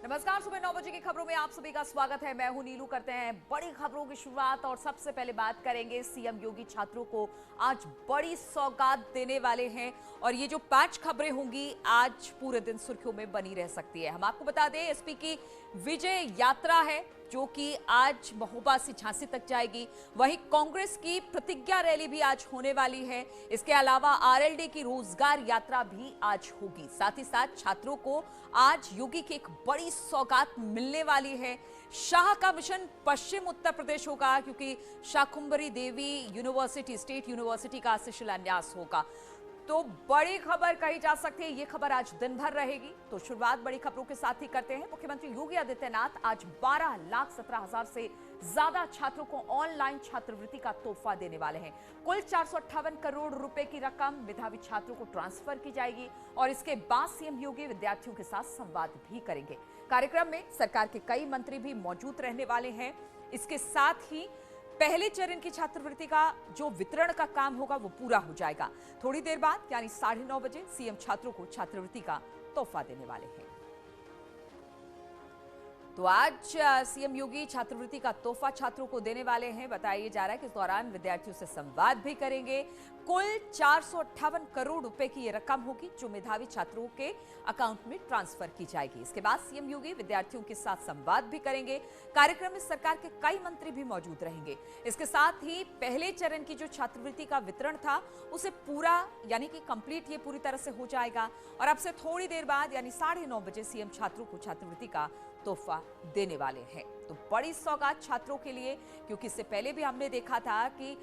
नमस्कार। सुबह 9 बजे की खबरों में आप सभी का स्वागत है। मैं हूं नीलू। करते हैं बड़ी खबरों की शुरुआत और सबसे पहले बात करेंगे सीएम योगी छात्रों को आज बड़ी सौगात देने वाले हैं और ये जो 5 खबरें होंगी आज पूरे दिन सुर्खियों में बनी रह सकती है। हम आपको बता दें एसपी की विजय यात्रा है जो कि आज महोबा से झांसी तक जाएगी। वहीं कांग्रेस की प्रतिज्ञा रैली भी आज होने वाली है। इसके अलावा आरएलडी की रोजगार यात्रा भी आज होगी। साथ ही साथ छात्रों को आज योगी की एक बड़ी सौगात मिलने वाली है। शाह का मिशन पश्चिम उत्तर प्रदेश होगा क्योंकि Shakumbhari Devi university state university का शिलान्यास होगा। तो बड़ी खबर कही जा सकती है, ये खबर आज दिन भर रहेगी। तो शुरुआत बड़ी खबरों के साथ ही करते हैं। मुख्यमंत्री योगी आदित्यनाथ आज 12,17,000 से ज्यादा छात्रों को ऑनलाइन छात्रवृत्ति का तोहफा देने वाले हैं। कुल 458 करोड़ रुपए की रकम मेधावी छात्रों को ट्रांसफर की जाएगी और इसके बाद सीएम योगी विद्यार्थियों के साथ संवाद भी करेंगे। कार्यक्रम में सरकार के कई मंत्री भी मौजूद रहने वाले हैं। इसके साथ ही पहले चरण की छात्रवृत्ति का जो वितरण का काम होगा वो पूरा हो जाएगा। थोड़ी देर बाद यानी 9:30 बजे सीएम छात्रों को छात्रवृत्ति का तोहफा देने वाले हैं। तो आज सीएम योगी छात्रवृत्ति का तोहफा छात्रों को देने वाले हैं। बताया जा रहा है कि इस दौरान विद्यार्थियों से संवाद भी करेंगे। कुल 458 करोड़ रुपए की ये रकम होगी जो मेधावी छात्रों के अकाउंट में ट्रांसफर की जाएगी। इसके बाद सीएम योगी विद्यार्थियों के साथ संवाद भी करेंगे। कार्यक्रम में सरकार के कई मंत्री भी मौजूद रहेंगे। इसके साथ ही पहले चरण की जो छात्रवृत्ति का वितरण था उसे पूरा यानी कि कंप्लीट ये पूरी तरह से हो जाएगा और अब से थोड़ी देर बाद यानी 9:30 बजे सीएम छात्रों को छात्रवृत्ति का तोहफा देने वाले हैं। तो बड़ी सौगात छात्रों के लिए, क्योंकि इससे पहले भी हमने देखा था कि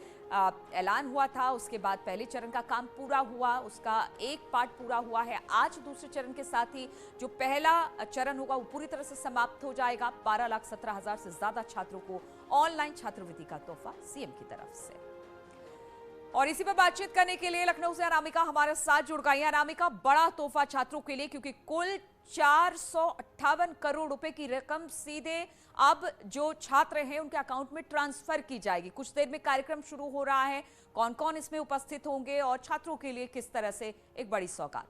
ऐलान हुआ था, उसके बाद पहले चरण का काम पूरा हुआ, उसका एक पार्ट पूरा हुआ है। आज दूसरे चरण के साथ ही जो पहला चरण होगा वो पूरी तरह से समाप्त हो जाएगा। 12,17,000 से ज्यादा छात्रों को ऑनलाइन छात्रवृत्ति का तोहफा सीएम की तरफ से। और इसी पर बातचीत करने के लिए लखनऊ से अनामिका हमारे साथ जुड़ गई हैं। अनामिका, बड़ा तोहफा छात्रों के लिए क्योंकि कुल 458 करोड़ रुपए की रकम सीधे अब जो छात्र हैं उनके अकाउंट में ट्रांसफर की जाएगी। कुछ देर में कार्यक्रम शुरू हो रहा है। कौन कौन इसमें उपस्थित होंगे और छात्रों के लिए किस तरह से एक बड़ी सौगात?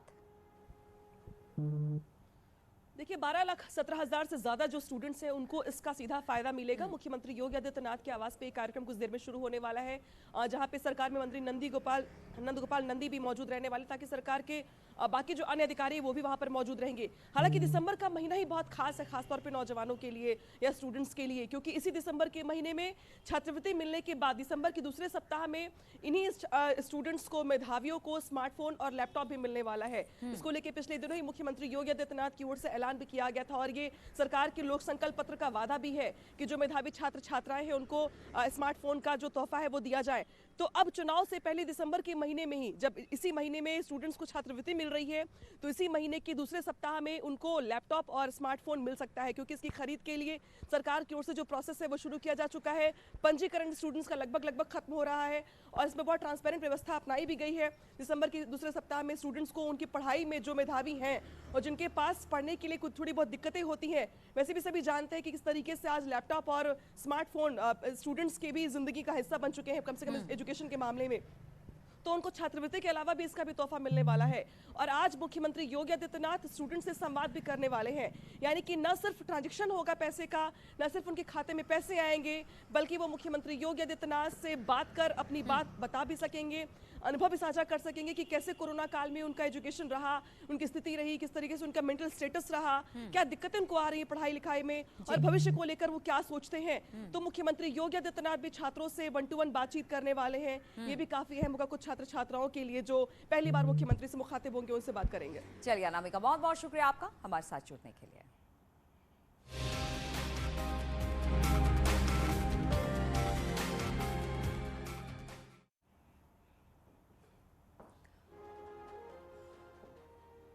देखिए 12,17,000 से ज्यादा जो स्टूडेंट्स हैं उनको इसका सीधा फायदा मिलेगा। मुख्यमंत्री योगी आदित्यनाथ के आवास पे कार्यक्रम कुछ देर में शुरू होने वाला है जहां पे सरकार में मंत्री नंदगोपाल नंदी भी मौजूद रहने वाले ताकि सरकार के बाकी जो अन्य अधिकारी वो भी वहां पर मौजूद रहेंगे। हालांकि दिसंबर का महीना ही बहुत खास है, खासतौर पे नौजवानों के लिए या स्टूडेंट्स के लिए, क्योंकि इसी दिसंबर के महीने में छात्रवृत्ति मिलने के बाद दिसंबर के दूसरे सप्ताह में इन्हीं स्टूडेंट्स को, मेधावियों को स्मार्टफोन और लैपटॉप भी मिलने वाला है। इसको लेकर पिछले दिनों ही मुख्यमंत्री योगी आदित्यनाथ की ओर से ऐलान भी किया गया था और ये सरकार के लोक संकल्प पत्र का वादा भी है कि जो मेधावी छात्र छात्राएं हैं उनको स्मार्टफोन का जो तोहफा है वो दिया जाए। तो अब चुनाव से पहले दिसंबर के महीने में ही, जब इसी महीने में स्टूडेंट्स को छात्रवृत्ति मिल रही है, तो इसी महीने के दूसरे सप्ताह में उनको लैपटॉप और स्मार्टफोन मिल सकता है, क्योंकि इसकी खरीद के लिए सरकार की ओर से जो प्रोसेस है वो शुरू किया जा चुका है। पंजीकरण स्टूडेंट्स का लगभग खत्म हो रहा है और इसमें बहुत ट्रांसपेरेंट व्यवस्था अपनाई भी गई है। दिसंबर के दूसरे सप्ताह में स्टूडेंट्स को उनकी पढ़ाई में जो मेधावी हैं और जिनके पास पढ़ने के लिए कुछ थोड़ी बहुत दिक्कतें होती हैं, वैसे भी सभी जानते हैं कि किस तरीके से आज लैपटॉप और स्मार्टफोन स्टूडेंट्स के भी जिंदगी का हिस्सा बन चुके हैं, कम से कम एजुकेशन के मामले में। तो उनको छात्रवृत्ति के अलावा भी इसका भी तोहफा मिलने वाला है। और आज मुख्यमंत्री योगी आदित्यनाथ स्टूडेंट से संवाद भी करने वाले हैं, यानी कि न सिर्फ ट्रांजैक्शन होगा पैसे का, न सिर्फ उनके खाते में पैसे आएंगे, बल्कि वो मुख्यमंत्री योगी आदित्यनाथ से बात कर अपनी बात बता भी सकेंगे, अनुभव भी साझा कर सकेंगे कि कैसे कोरोना काल में उनका एजुकेशन रहा, उनकी स्थिति रही, किस तरीके से उनका मेंटल स्टेटस रहा, क्या दिक्कतें उनको आ रही है पढ़ाई लिखाई में और भविष्य को लेकर वो क्या सोचते हैं। तो मुख्यमंत्री योगी आदित्यनाथ भी छात्रों से 1-to-1 बातचीत करने वाले हैं। ये भी काफी अहम होगा कुछ छात्र छात्राओं के लिए जो पहली बार मुख्यमंत्री से मुखातिब होंगे, उनसे बात करेंगे। चलिए अनामिका, बहुत बहुत शुक्रिया आपका हमारे साथ जुड़ने के लिए।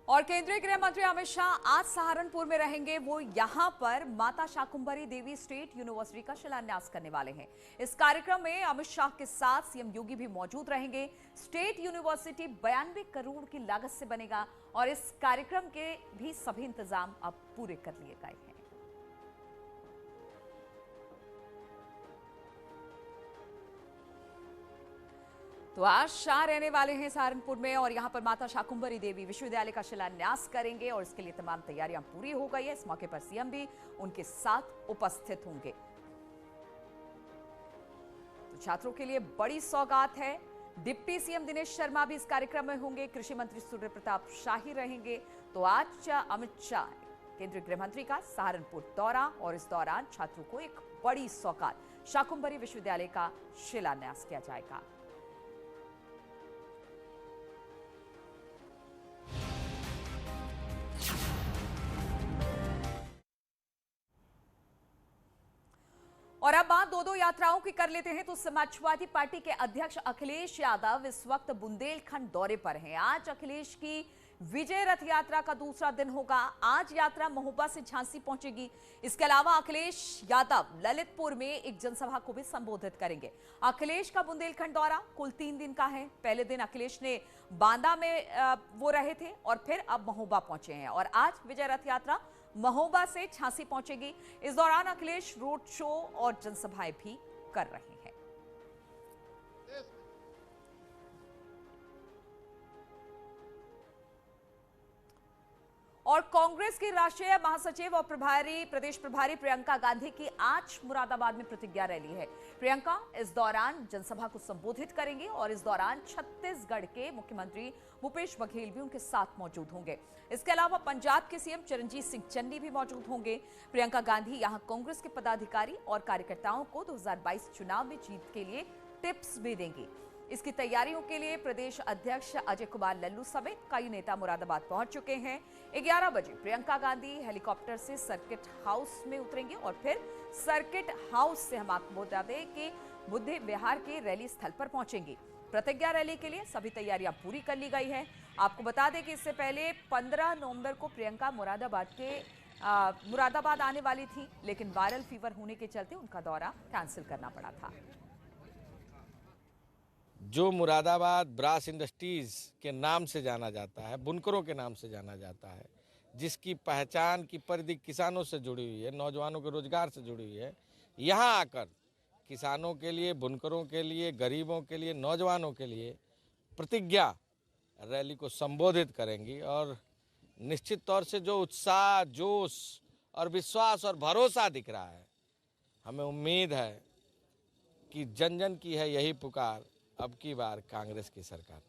और केंद्रीय गृह मंत्री अमित शाह आज सहारनपुर में रहेंगे। वो यहां पर माता शाकुंभरी देवी स्टेट यूनिवर्सिटी का शिलान्यास करने वाले हैं। इस कार्यक्रम में अमित शाह के साथ सीएम योगी भी मौजूद रहेंगे। स्टेट यूनिवर्सिटी 92 करोड़ की लागत से बनेगा और इस कार्यक्रम के भी सभी इंतजाम अब पूरे कर लिए गए हैं। तो आज शाह रहने वाले हैं सहारनपुर में और यहां पर माता शाकुंभरी देवी विश्वविद्यालय का शिलान्यास करेंगे और इसके लिए तमाम तैयारियां पूरी हो गई है। इस मौके पर सीएम भी उनके साथ उपस्थित होंगे। तो छात्रों के लिए बड़ी सौगात है। डिप्टी सीएम दिनेश शर्मा भी इस कार्यक्रम में होंगे। कृषि मंत्री सूर्य प्रताप शाही रहेंगे। तो आज अमित शाह, केंद्रीय गृह मंत्री का सहारनपुर दौरा और इस दौरान छात्रों को एक बड़ी सौगात शाकुंभरी विश्वविद्यालय का शिलान्यास किया जाएगा। और अब बात दो यात्राओं की कर लेते हैं। तो समाजवादी पार्टी के अध्यक्ष अखिलेश यादव इस वक्त बुंदेलखंड दौरे पर हैं। आज अखिलेश की विजय रथ यात्रा का दूसरा दिन होगा। आज यात्रा महोबा से झांसी पहुंचेगी। इसके अलावा अखिलेश यादव ललितपुर में एक जनसभा को भी संबोधित करेंगे। अखिलेश का बुंदेलखंड दौरा कुल 3 दिन का है। पहले दिन अखिलेश ने बांदा में वो रहे थे और फिर अब महोबा पहुंचे हैं और आज विजय रथ यात्रा महोबा से झांसी पहुंचेगी। इस दौरान अखिलेश रोड शो और जनसभाएं भी कर रहे हैं। और कांग्रेस की राष्ट्रीय महासचिव और प्रदेश प्रभारी प्रियंका गांधी की आज मुरादाबाद में प्रतिज्ञा रैली है। प्रियंका इस दौरान जनसभा को संबोधित करेंगी और इस दौरान छत्तीसगढ़ के मुख्यमंत्री भूपेश बघेल भी उनके साथ मौजूद होंगे। इसके अलावा पंजाब के सीएम चरणजीत सिंह चन्नी भी मौजूद होंगे। प्रियंका गांधी यहां कांग्रेस के पदाधिकारी और कार्यकर्ताओं को 2022 चुनाव में जीत के लिए टिप्स भी देंगी। इसकी तैयारियों के लिए प्रदेश अध्यक्ष अजय कुमार लल्लू समेत कई नेता मुरादाबाद पहुंच चुके हैं। 11 बजे प्रियंका गांधी हेलीकॉप्टर से सर्किट हाउस में उतरेंगे और फिर सर्किट हाउस से हम आपको बता दें कि बुद्धे विहार के रैली स्थल पर पहुंचेंगी। प्रतिज्ञा रैली के लिए सभी तैयारियां पूरी कर ली गई है। आपको बता दें कि इससे पहले 15 नवंबर को प्रियंका मुरादाबाद आने वाली थी, लेकिन वायरल फीवर होने के चलते उनका दौरा कैंसिल करना पड़ा था। जो मुरादाबाद ब्रास इंडस्ट्रीज के नाम से जाना जाता है, बुनकरों के नाम से जाना जाता है, जिसकी पहचान की परिधि किसानों से जुड़ी हुई है, नौजवानों के रोजगार से जुड़ी हुई है, यहाँ आकर किसानों के लिए, बुनकरों के लिए, गरीबों के लिए, नौजवानों के लिए प्रतिज्ञा रैली को संबोधित करेंगी। और निश्चित तौर से जो उत्साह, जोश और विश्वास और भरोसा दिख रहा है, हमें उम्मीद है कि जन जन की है यही पुकार, अब की बार कांग्रेस की सरकार।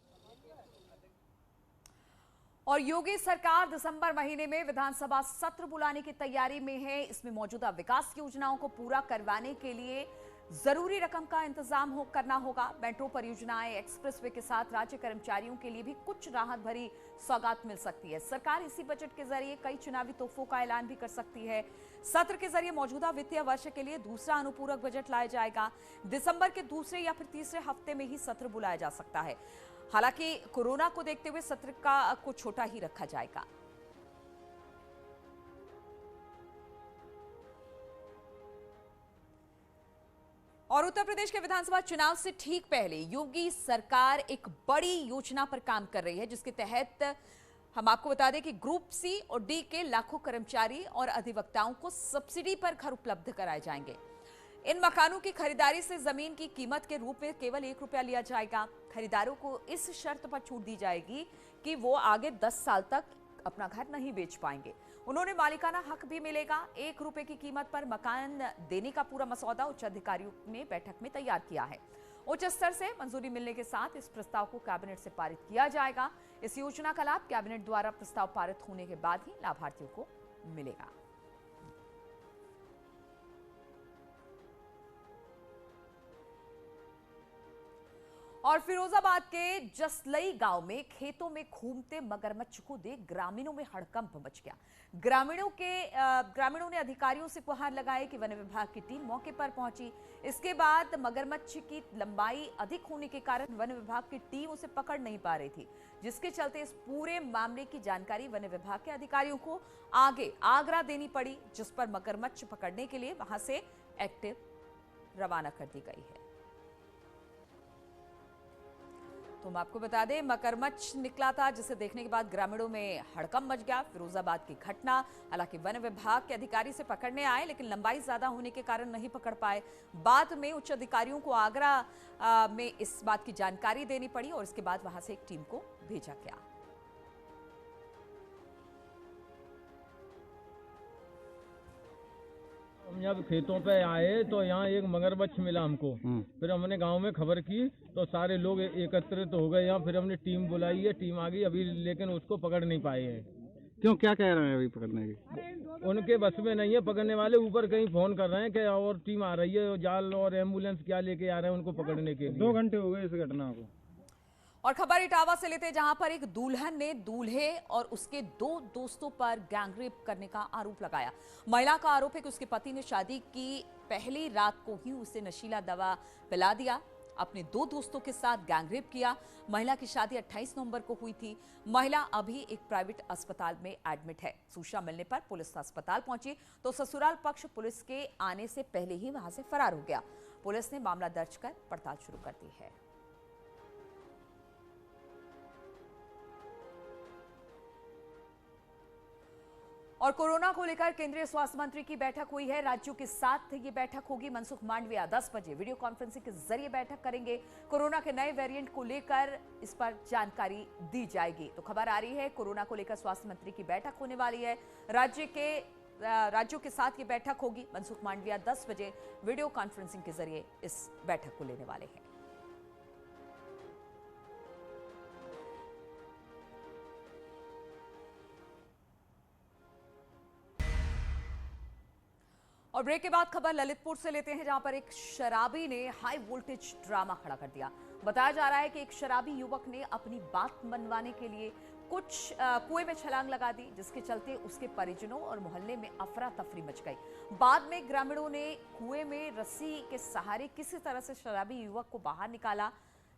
और योगी सरकार दिसंबर महीने में विधानसभा सत्र बुलाने की तैयारी में है। इसमें मौजूदा विकास योजनाओं को पूरा करवाने के लिए जरूरी रकम का इंतजाम करना होगा। मेट्रो परियोजनाएं, एक्सप्रेसवे के साथ राज्य कर्मचारियों के लिए भी कुछ राहत भरी सौगात मिल सकती है। सरकार इसी बजट के जरिए कई चुनावी तोहफों का ऐलान भी कर सकती है। सत्र के जरिए मौजूदा वित्तीय वर्ष के लिए दूसरा अनुपूरक बजट लाया जाएगा। दिसंबर के दूसरे या फिर तीसरे हफ्ते में ही सत्र बुलाया जा सकता है। हालांकि कोरोना को देखते हुए सत्र को छोटा ही रखा जाएगा। और उत्तर प्रदेश के विधानसभा चुनाव से ठीक पहले योगी सरकार एक बड़ी योजना पर काम कर रही है, जिसके तहत हम आपको बता दें कि ग्रुप सी और डी के लाखों कर्मचारी और अधिवक्ताओं को सब्सिडी पर घर उपलब्ध कराए जाएंगे। इन मकानों की खरीदारी से जमीन की कीमत के रूप में केवल 1 रुपया लिया जाएगा। खरीदारों को इस शर्त पर छूट दी जाएगी कि वो आगे 10 साल तक अपना घर नहीं बेच पाएंगे। उन्होंने मालिकाना हक भी मिलेगा। 1 रुपए की कीमत पर मकान देने का पूरा मसौदा उच्च अधिकारियों ने बैठक में तैयार किया है। उच्च स्तर से मंजूरी मिलने के साथ इस प्रस्ताव को कैबिनेट से पारित किया जाएगा। इस योजना का लाभ कैबिनेट द्वारा प्रस्ताव पारित होने के बाद ही लाभार्थियों को मिलेगा। और फिरोजाबाद के जसलई गांव में खेतों में घूमते मगरमच्छ को देख ग्रामीणों में हड़कंप मच गया। ग्रामीणों ने अधिकारियों से गुहार लगाई कि वन विभाग की टीम मौके पर पहुंची। इसके बाद मगरमच्छ की लंबाई अधिक होने के कारण वन विभाग की टीम उसे पकड़ नहीं पा रही थी, जिसके चलते इस पूरे मामले की जानकारी वन विभाग के अधिकारियों को आगे आगरा देनी पड़ी, जिस पर मगरमच्छ पकड़ने के लिए वहां से एक्टिव रवाना कर दी गई है। तो हम आपको बता दें, मगरमच्छ निकला था जिसे देखने के बाद ग्रामीणों में हड़कंप मच गया। फिरोजाबाद की घटना, हालांकि वन विभाग के अधिकारी से पकड़ने आए लेकिन लंबाई ज्यादा होने के कारण नहीं पकड़ पाए। बाद में उच्च अधिकारियों को आगरा में इस बात की जानकारी देनी पड़ी और इसके बाद वहां से एक टीम को भेजा गया। हम जब खेतों पे आए तो यहाँ एक मगरमच्छ मिला हमको। फिर हमने गांव में खबर की तो सारे लोग एकत्रित हो गए यहाँ। फिर हमने टीम बुलाई है, टीम आ गई अभी, लेकिन उसको पकड़ नहीं पाए हैं। क्यों, क्या कह रहे हैं अभी पकड़ने की? उनके बस में नहीं है पकड़ने वाले। ऊपर कहीं फोन कर रहे हैं कि और टीम आ रही है, जाल और एम्बुलेंस क्या लेके आ रहे हैं उनको पकड़ने के लिए। 2 घंटे हो गए इस घटना को। और खबर इटावा से लेते, जहां पर एक दुल्हन ने दूल्हे और उसके 2 दोस्तों पर गैंगरेप करने का आरोप लगाया। महिला का आरोप है कि उसके पति ने शादी की पहली रात को ही उसे नशीला दवा पिला दिया, अपने 2 दोस्तों के साथ गैंगरेप किया। महिला की शादी 28 नवंबर को हुई थी। महिला अभी एक प्राइवेट अस्पताल में एडमिट है। सूचना मिलने पर पुलिस अस्पताल पहुंची तो ससुराल पक्ष पुलिस के आने से पहले ही वहां से फरार हो गया। पुलिस ने मामला दर्ज कर पड़ताल शुरू कर दी है। और कोरोना को लेकर केंद्रीय स्वास्थ्य मंत्री की बैठक हुई है। राज्यों के साथ ये बैठक होगी। मनसुख मांडविया 10 बजे वीडियो कॉन्फ्रेंसिंग के जरिए बैठक करेंगे। कोरोना के नए वेरिएंट को लेकर इस पर जानकारी दी जाएगी। तो खबर आ रही है कोरोना को लेकर स्वास्थ्य मंत्री की बैठक होने वाली है। राज्यों के साथ ये बैठक होगी। मनसुख मांडविया 10 बजे वीडियो कॉन्फ्रेंसिंग के जरिए इस बैठक को लेने वाले हैं। और ब्रेक के बाद खबर ललितपुर से लेते हैं, जहां पर एक शराबी ने हाई वोल्टेज ड्रामा खड़ा कर दिया। बताया जा रहा है कि एक शराबी युवक ने अपनी बात मनवाने के लिए कुछ कुएं में छलांग लगा दी, जिसके चलते उसके परिजनों और मोहल्ले में अफरा तफरी मच गई। बाद में ग्रामीणों ने कुएं में रस्सी के सहारे किसी तरह से शराबी युवक को बाहर निकाला।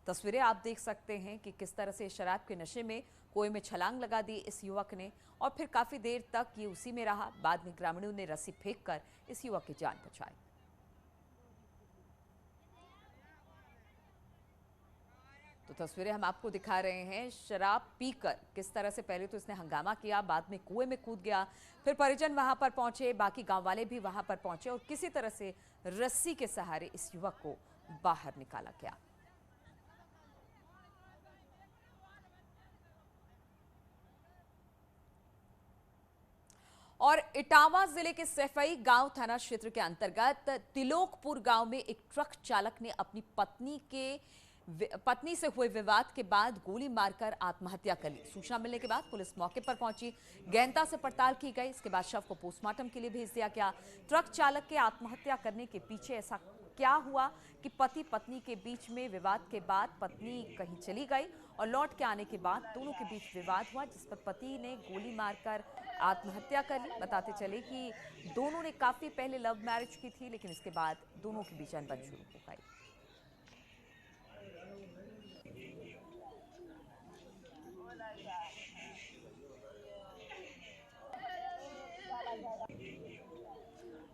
तस्वीरें आप देख सकते हैं कि किस तरह से शराब के नशे में कुएं में छलांग लगा दी इस युवक ने और फिर काफी देर तक ये उसी में रहा। बाद में ग्रामीणों ने रस्सी फेंककर इस युवक की जान बचाई। तो तस्वीरें हम आपको दिखा रहे हैं। शराब पीकर किस तरह से पहले तो इसने हंगामा किया, बाद में कुएं में कूद गया। फिर परिजन वहां पर पहुंचे, बाकी गांव वाले भी वहां पर पहुंचे और किसी तरह से रस्सी के सहारे इस युवक को बाहर निकाला गया। और इटावा जिले के सैफई गांव थाना क्षेत्र के अंतर्गत तिलोकपुर गांव में एक ट्रक चालक ने अपनी पत्नी से हुए विवाद के बाद गोली मारकर आत्महत्या कर ली। सूचना मिलने के बाद पुलिस मौके पर पहुंची, गहनता से पड़ताल की गई। इसके बाद शव को पोस्टमार्टम के लिए भेज दिया गया। ट्रक चालक के आत्महत्या करने के पीछे ऐसा क्या हुआ कि पति पत्नी के बीच में विवाद के बाद पत्नी कहीं चली गई और लौट के आने के बाद दोनों के बीच विवाद हुआ, जिस पर पति ने गोली मारकर आत्महत्या कर ली। बताते चले कि दोनों ने काफी पहले लव मैरिज की थी, लेकिन इसके बाद दोनों के बीच अनबन शुरू हो गई।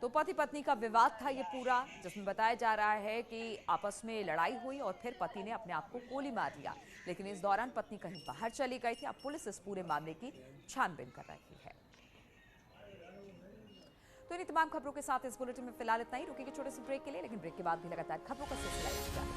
तो पति पत्नी का विवाद था ये पूरा, जिसमें बताया जा रहा है कि आपस में लड़ाई हुई और फिर पति ने अपने आप को गोली मार लिया, लेकिन इस दौरान पत्नी कहीं बाहर चली गई थी। अब पुलिस इस पूरे मामले की छानबीन कर रही है। तो इन तमाम खबरों के साथ इस बुलेटिन में फिलहाल इतना ही। रुकेंगे छोटे से ब्रेक के लिए, लेकिन ब्रेक के बाद भी लगातार खबरों का सिलसिला जारी।